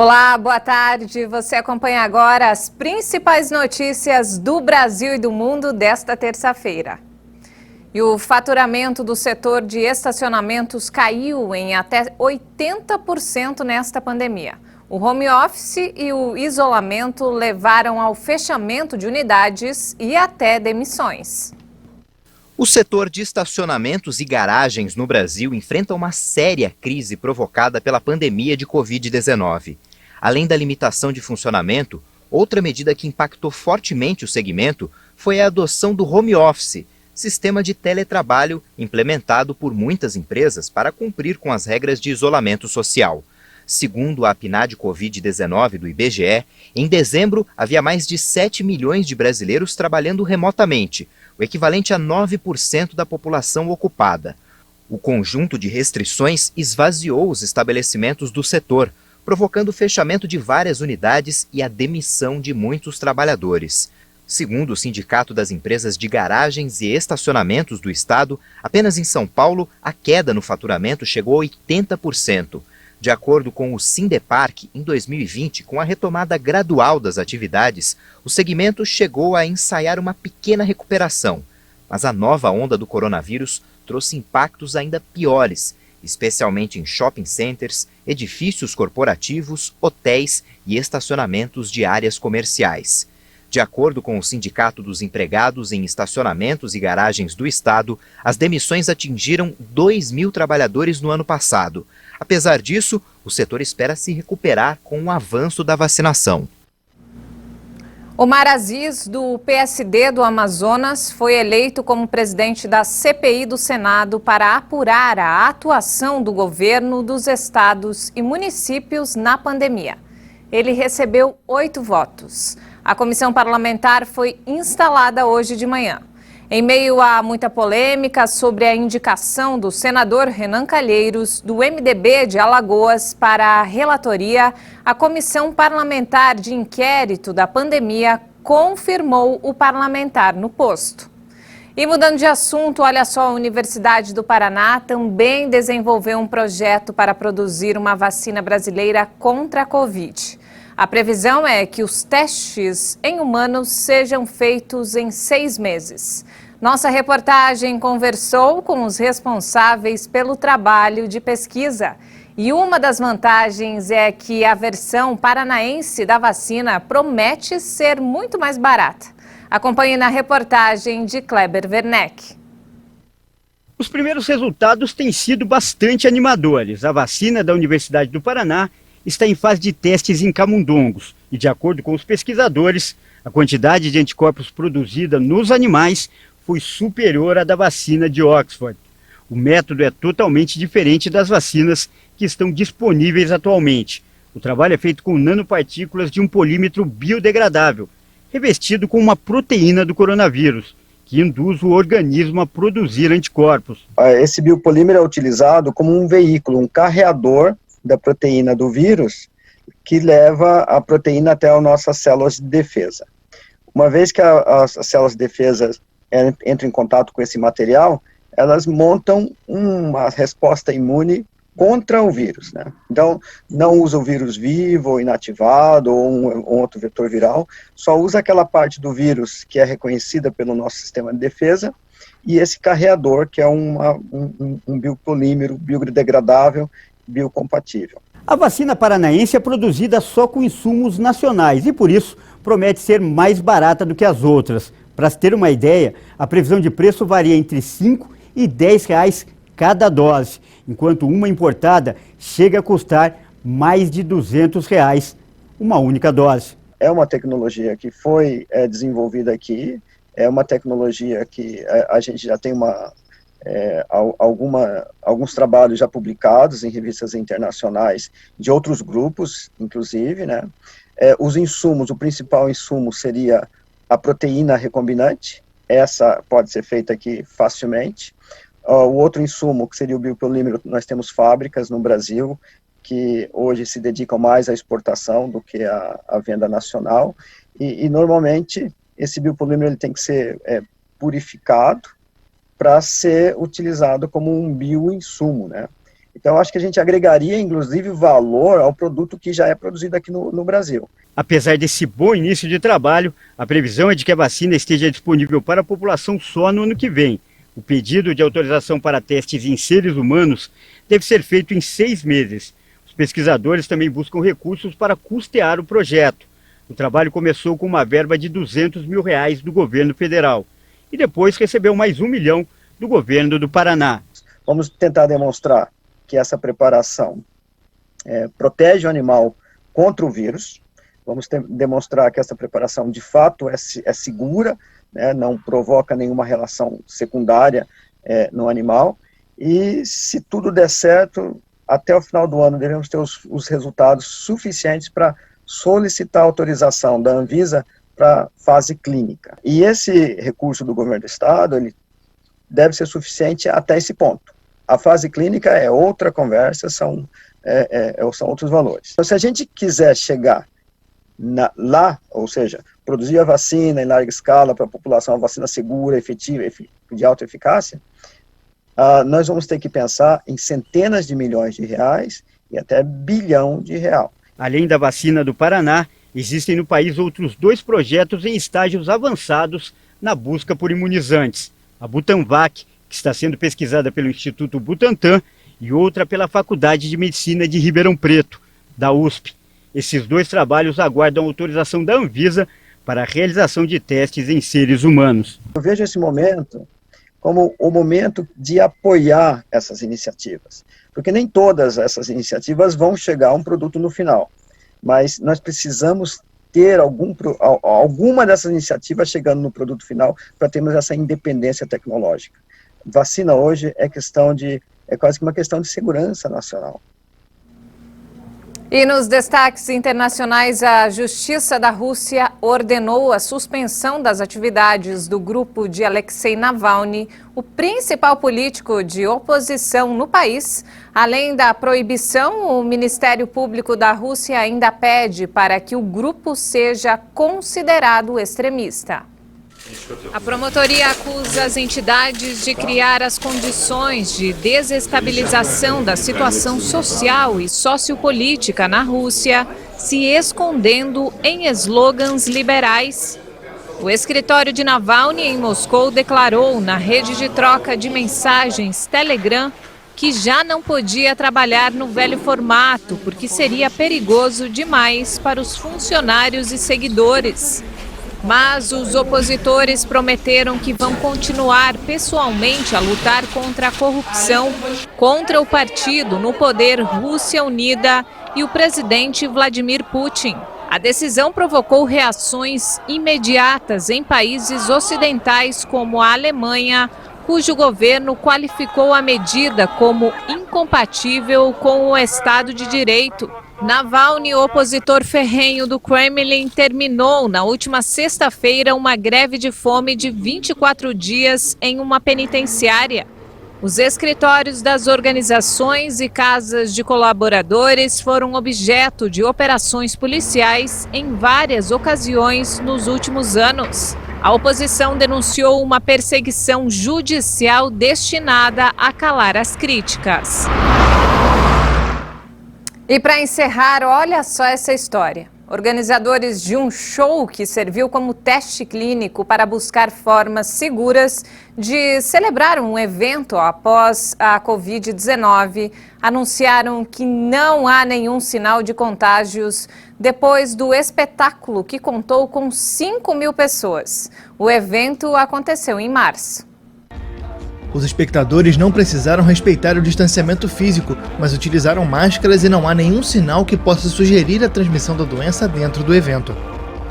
Olá, boa tarde. Você acompanha agora as principais notícias do Brasil e do mundo desta terça-feira. E o faturamento do setor de estacionamentos caiu em até 80% nesta pandemia. O home office e o isolamento levaram ao fechamento de unidades e até demissões. O setor de estacionamentos e garagens no Brasil enfrenta uma séria crise provocada pela pandemia de Covid-19. Além da limitação de funcionamento, outra medida que impactou fortemente o segmento foi a adoção do home office, sistema de teletrabalho implementado por muitas empresas para cumprir com as regras de isolamento social. Segundo a PNAD Covid-19 do IBGE, em dezembro havia mais de 7 milhões de brasileiros trabalhando remotamente, o equivalente a 9% da população ocupada. O conjunto de restrições esvaziou os estabelecimentos do setor, provocando o fechamento de várias unidades e a demissão de muitos trabalhadores. Segundo o Sindicato das Empresas de Garagens e Estacionamentos do Estado, apenas em São Paulo a queda no faturamento chegou a 80%. De acordo com o Sindeparc, em 2020, com a retomada gradual das atividades, o segmento chegou a ensaiar uma pequena recuperação. Mas a nova onda do coronavírus trouxe impactos ainda piores, especialmente em shopping centers, edifícios corporativos, hotéis e estacionamentos de áreas comerciais. De acordo com o Sindicato dos Empregados em Estacionamentos e Garagens do Estado, as demissões atingiram 2.000 trabalhadores no ano passado. Apesar disso, o setor espera se recuperar com o avanço da vacinação. Omar Aziz, do PSD do Amazonas, foi eleito como presidente da CPI do Senado para apurar a atuação do governo dos estados e municípios na pandemia. Ele recebeu 8 votos. A comissão parlamentar foi instalada hoje de manhã. Em meio a muita polêmica sobre a indicação do senador Renan Calheiros, do MDB de Alagoas, para a relatoria, a Comissão Parlamentar de Inquérito da Pandemia confirmou o parlamentar no posto. E mudando de assunto, olha só, a Universidade do Paraná também desenvolveu um projeto para produzir uma vacina brasileira contra a Covid. A previsão é que os testes em humanos sejam feitos em 6 meses. Nossa reportagem conversou com os responsáveis pelo trabalho de pesquisa. E uma das vantagens é que a versão paranaense da vacina promete ser muito mais barata. Acompanhe na reportagem de Kleber Werneck. Os primeiros resultados têm sido bastante animadores. A vacina da Universidade do Paraná está em fase de testes em camundongos e, de acordo com os pesquisadores, a quantidade de anticorpos produzida nos animais foi superior à da vacina de Oxford. O método é totalmente diferente das vacinas que estão disponíveis atualmente. O trabalho é feito com nanopartículas de um polímetro biodegradável, revestido com uma proteína do coronavírus, que induz o organismo a produzir anticorpos. Esse biopolímero é utilizado como um veículo, um carreador da proteína do vírus, que leva a proteína até as nossas células de defesa. Uma vez que as células de defesa entram em contato com esse material, elas montam uma resposta imune contra o vírus, né? Então, não usa o vírus vivo, ou inativado, ou um outro vetor viral, só usa aquela parte do vírus que é reconhecida pelo nosso sistema de defesa, e esse carreador, que é um biopolímero biodegradável, biocompatível. A vacina paranaense é produzida só com insumos nacionais e, por isso, promete ser mais barata do que as outras. Para se ter uma ideia, a previsão de preço varia entre R$ 5 e R$ 10 cada dose, enquanto uma importada chega a custar mais de R$ 200 uma única dose. É uma tecnologia que foi desenvolvida aqui, é uma tecnologia que a gente já tem alguns trabalhos já publicados em revistas internacionais de outros grupos, inclusive, né? Os insumos, o principal insumo seria a proteína recombinante, essa pode ser feita aqui facilmente. O outro insumo, que seria o biopolímero, nós temos fábricas no Brasil que hoje se dedicam mais à exportação do que à venda nacional, e normalmente esse biopolímero ele tem que ser purificado para ser utilizado como um bioinsumo, né? Então, acho que a gente agregaria, inclusive, valor ao produto que já é produzido aqui no Brasil. Apesar desse bom início de trabalho, a previsão é de que a vacina esteja disponível para a população só no ano que vem. O pedido de autorização para testes em seres humanos deve ser feito em 6 meses. Os pesquisadores também buscam recursos para custear o projeto. O trabalho começou com uma verba de R$200 mil do governo federal e depois recebeu mais R$1 milhão do governo do Paraná. Vamos tentar demonstrar que essa preparação protege o animal contra o vírus. Vamos demonstrar que essa preparação de fato é segura, né, não provoca nenhuma relação secundária no animal. E se tudo der certo, até o final do ano devemos ter os resultados suficientes para solicitar autorização da Anvisa para fase clínica. E esse recurso do governo do estado, ele deve ser suficiente até esse ponto. A fase clínica é outra conversa, são outros valores. Então, se a gente quiser chegar lá, ou seja, produzir a vacina em larga escala para a população, uma vacina segura, efetiva, de alta eficácia, nós vamos ter que pensar em centenas de milhões de reais e até bilhão de real. Além da vacina do Paraná, existem no país outros 2 projetos em estágios avançados na busca por imunizantes. A Butanvac, que está sendo pesquisada pelo Instituto Butantan, e outra pela Faculdade de Medicina de Ribeirão Preto, da USP. Esses 2 trabalhos aguardam autorização da Anvisa para a realização de testes em seres humanos. Eu vejo esse momento como o momento de apoiar essas iniciativas, porque nem todas essas iniciativas vão chegar a um produto no final, mas nós precisamos ter alguma dessas iniciativas chegando no produto final para termos essa independência tecnológica. Vacina hoje é quase que uma questão de segurança nacional. E nos destaques internacionais, a Justiça da Rússia ordenou a suspensão das atividades do grupo de Alexei Navalny, o principal político de oposição no país. Além da proibição, o Ministério Público da Rússia ainda pede para que o grupo seja considerado extremista. A promotoria acusa as entidades de criar as condições de desestabilização da situação social e sociopolítica na Rússia, se escondendo em slogans liberais. O escritório de Navalny em Moscou declarou na rede de troca de mensagens Telegram que já não podia trabalhar no velho formato porque seria perigoso demais para os funcionários e seguidores. Mas os opositores prometeram que vão continuar pessoalmente a lutar contra a corrupção, contra o partido no poder Rússia Unida e o presidente Vladimir Putin. A decisão provocou reações imediatas em países ocidentais como a Alemanha, cujo governo qualificou a medida como incompatível com o Estado de Direito. Navalny, opositor ferrenho do Kremlin, terminou na última sexta-feira uma greve de fome de 24 dias em uma penitenciária. Os escritórios das organizações e casas de colaboradores foram objeto de operações policiais em várias ocasiões nos últimos anos. A oposição denunciou uma perseguição judicial destinada a calar as críticas. E para encerrar, olha só essa história. Organizadores de um show que serviu como teste clínico para buscar formas seguras de celebrar um evento após a Covid-19 anunciaram que não há nenhum sinal de contágios depois do espetáculo que contou com 5.000 pessoas. O evento aconteceu em março. Os espectadores não precisaram respeitar o distanciamento físico, mas utilizaram máscaras e não há nenhum sinal que possa sugerir a transmissão da doença dentro do evento.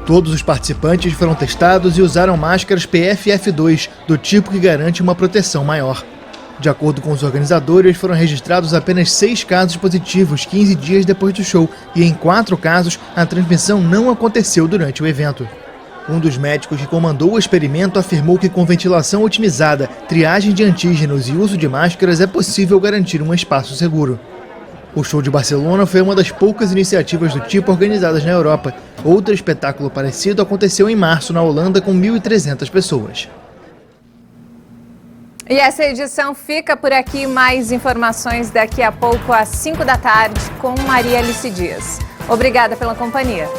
Todos os participantes foram testados e usaram máscaras PFF2, do tipo que garante uma proteção maior. De acordo com os organizadores, foram registrados apenas 6 casos positivos 15 dias depois do show e em 4 casos a transmissão não aconteceu durante o evento. Um dos médicos que comandou o experimento afirmou que com ventilação otimizada, triagem de antígenos e uso de máscaras é possível garantir um espaço seguro. O show de Barcelona foi uma das poucas iniciativas do tipo organizadas na Europa. Outro espetáculo parecido aconteceu em março na Holanda com 1.300 pessoas. E essa edição fica por aqui. Mais informações daqui a pouco às 5 da tarde com Maria Alice Dias. Obrigada pela companhia.